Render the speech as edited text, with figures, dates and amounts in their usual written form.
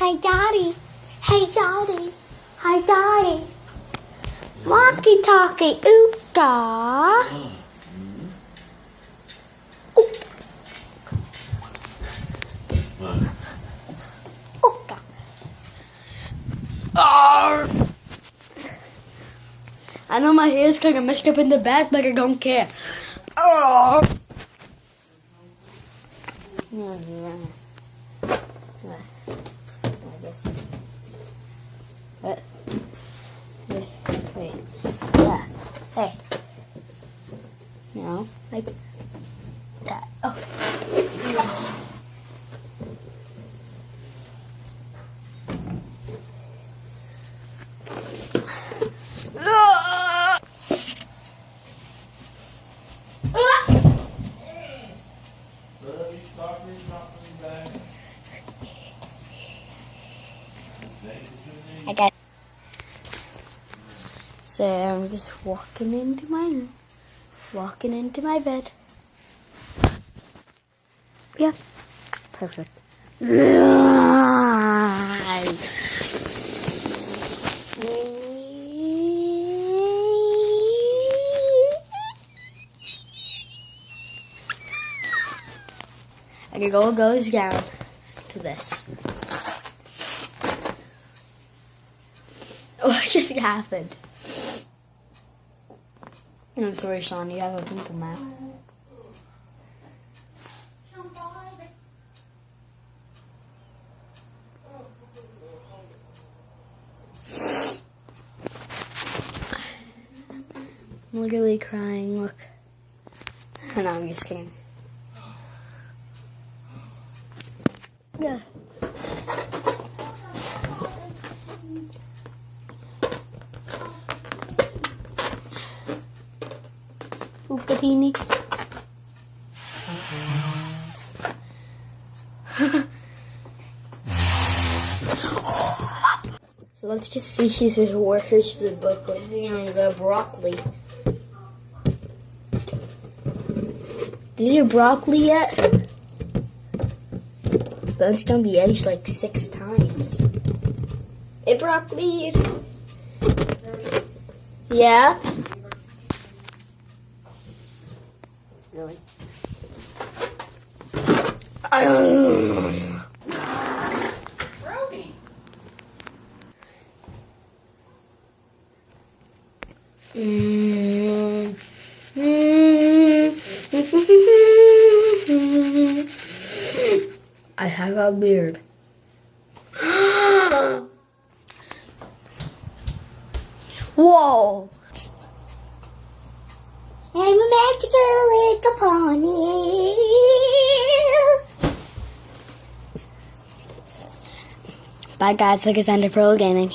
Hey, Daddy. Hey, Daddy. Hi, Daddy. Walkie talkie, ooka. Ooka. I know my hair's kind of messed up in the back, but I don't care. Oh. Wait. Yeah. Hey. No. Like that. Okay. I got. So I'm just walking into my bed. Yeah, perfect. And it all goes down to this. What just happened? I'm sorry, Sean, you have a pimple now. I'm literally crying, look. No, I'm just kidding. Yeah. Oopatini. So let's just see his workers to the book with the broccoli. Did you do broccoli yet? Bounced on the edge like 6 times. Hey, broccoli. Yeah? Really? I have a beard. Whoa! I'm a magical little pony. Bye guys, look at Ender Pro Gaming.